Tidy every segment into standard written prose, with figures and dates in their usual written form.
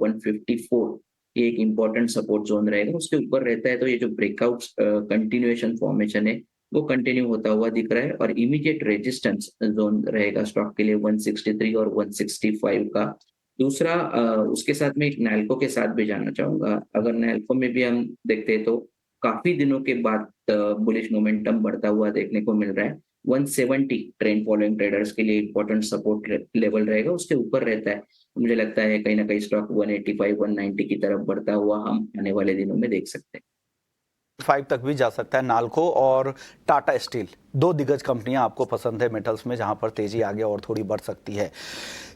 154 ये एक important support zone रहेगा, उसके ऊपर रहता है तो ये जो ब्रेकआउट कंटिन्यूएशन फॉर्मेशन है वो कंटिन्यू होता हुआ दिख रहा है। और इमीडिएट रेजिस्टेंस जोन रहेगा स्टॉक के लिए 163 और 165 का। दूसरा उसके साथ में एक नैल्को के साथ भी जाना चाहूंगा। अगर नैल्को में भी हम देखते हैं तो काफी दिनों के बाद बुलिश मोमेंटम बढ़ता हुआ देखने को मिल रहा है। 170 ट्रेंड फॉलोइंग ट्रेडर्स के लिए इंपॉर्टेंट सपोर्ट लेवल रहेगा, उसके ऊपर रहता है। मुझे लगता है कहीं ना कहीं स्टॉक 185 190 की तरफ बढ़ता हुआ हम आने वाले दिनों में देख सकते हैं। 5 तक भी जा सकता है। नाल्को और टाटा स्टील, दो दिग्गज कंपनियां आपको पसंद है मेटल्स में, जहां पर तेजी आगे और थोड़ी बढ़ सकती है।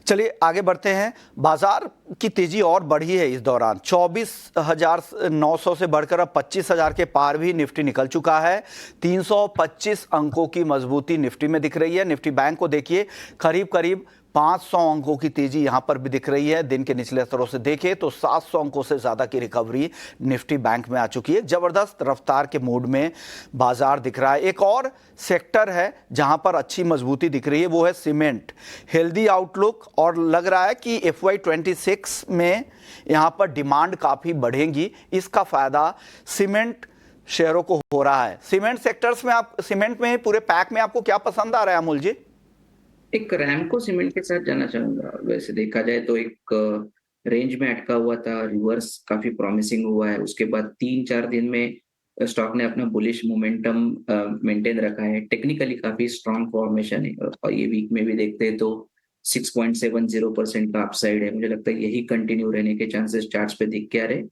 चलिए आगे बढ़ते हैं। बाजार की तेजी और बढ़ी है इस दौरान, 24,900 से बढ़कर अब 25,000 के पार भी निफ्टी निकल चुका है। 325 अंकों की मजबूती निफ्टी में दिख रही है। निफ्टी बैंक को देखिए, करीब करीब 500 अंकों की तेजी यहां पर भी दिख रही है। दिन के निचले स्तरों से देखें तो 700 अंकों से ज्यादा की रिकवरी निफ्टी बैंक में आ चुकी है। जबरदस्त रफ्तार के मूड में बाजार दिख रहा है। एक और सेक्टर है जहां पर अच्छी मजबूती दिख रही है, वो है सीमेंट। हेल्दी आउटलुक, और लग रहा है कि FY 26 में यहां पर डिमांड काफी बढ़ेगी। इसका फायदा सीमेंट शेयरों को हो रहा है। सीमेंट सेक्टर्स में सीमेंट में पूरे पैक में आपको क्या पसंद आ रहा है अमूल जी? एक रैमको सीमेंट के साथ जाना चाहूंगा। वैसे देखा जाए तो एक रेंज में अटका हुआ था, रिवर्स काफी प्रॉमिसिंग हुआ है। उसके बाद 3-4 दिन में स्टॉक ने अपना बुलिश मोमेंटम मेंटेन रखा है। टेक्निकली काफी स्ट्रांग फॉर्मेशन है और ये वीक में भी देखते हैं तो 6.70% का अपसाइड है। मुझे लगता है यही कंटिन्यू रहने के चांसेस चार्ट्स पे दिख के आ रहे।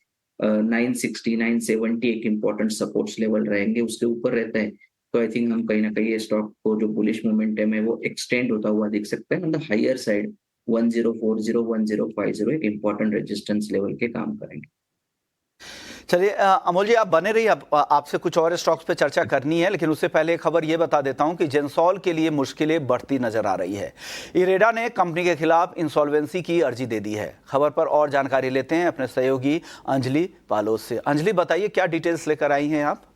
960 970 एक इम्पोर्टेंट सपोर्ट्स लेवल रहेंगे, उसके ऊपर रहता है तो आई थिंक हम कहीं ना कहीं ये स्टॉक को जो बुलिश मोमेंटम है वो एक्सटेंड होता हुआ दिख सकता है। ऑन द हायर साइड 1040 1050 एक इम्पोर्टेंट रेजिस्टेंस लेवल के काम करेंगे। चलिए अमोल जी, आप बने रहिए। आपसे कुछ और स्टॉक्स पे चर्चा करनी है, लेकिन उससे पहले खबर ये बता देता हूं कि जेंसॉल के लिए मुश्किलें बढ़ती नजर आ रही है। इरेडा ने कंपनी के खिलाफ इंसॉल्वेंसी की अर्जी दे दी है। खबर पर और जानकारी लेते हैं अपने सहयोगी अंजलि पालोस से। अंजलि, बताइए क्या डिटेल्स लेकर आई हैं आप?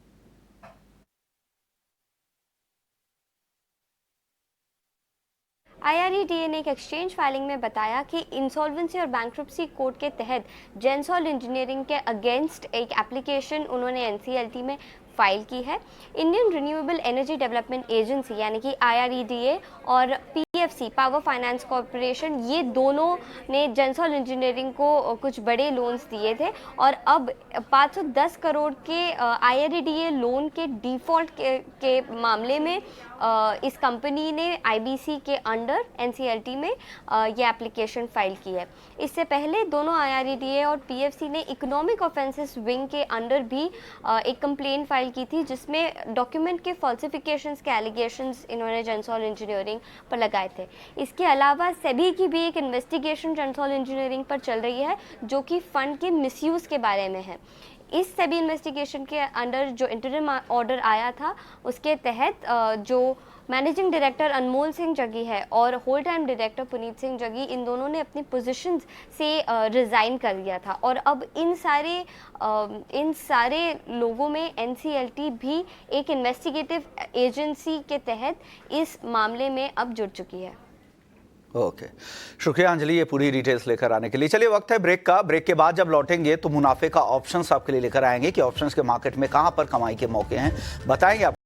IREDA ने एक एक्सचेंज फाइलिंग में बताया कि इंसॉल्वेंसी और बैंक्रप्सी कोड के तहत जेंसॉल इंजीनियरिंग के अगेंस्ट एक एप्लीकेशन उन्होंने NCLT में फाइल की है। Indian renewable energy development agency यानी कि IREDA और PFC पावर फाइनेंस कॉरपोरेशन, ये दोनों ने जेंसॉल इंजीनियरिंग को कुछ बड़े लोन्स दिए थे और अब 510 करोड़ के IREDA लोन के डिफ़ॉल्ट के मामले में इस कंपनी ने IBC के अंडर NCLT में ये एप्लीकेशन फाइल की है। इससे पहले दोनों IREDA और PFC ने इकोनॉमिक ऑफेंसेस विंग के अंडर भी एक कंप्लेंट फाइल की थी, जिसमें डॉक्यूमेंट के फॉल्सिफिकेशंस के एलिगेशंस इन्होंने जेंसॉल इंजीनियरिंग पर लगाए थे। इसके अलावा सेबी की भी एक इन्वेस्टिगेशन जेंसॉल इंजीनियरिंग पर चल रही है, जो कि फंड के मिसयूज़ के बारे में है। इस सेबी इन्वेस्टिगेशन के अंडर जो इंटरिम ऑर्डर आया था, उसके तहत जो मैनेजिंग डायरेक्टर अनमोल सिंह जगी है और whole time director Puneet Singh Jaggi, इन दोनों ने अपनी पोजीशंस से रिज़ाइन कर दिया था। और अब इन सारे लोगों में NCLT भी एक इन्वेस्टिगेटिव एजेंसी के तहत इस मामले में अब जुड़ चुकी है। ओके, शुक्रिया अंजलि ये पूरी डिटेल्स लेकर आने के लिए। चलिए वक्त है ब्रेक का। ब्रेक के बाद जब लौटेंगे तो मुनाफे का ऑप्शंस आपके लिए लेकर आएंगे कि ऑप्शंस के मार्केट में कहां पर कमाई के मौके हैं, बताएंगे आप।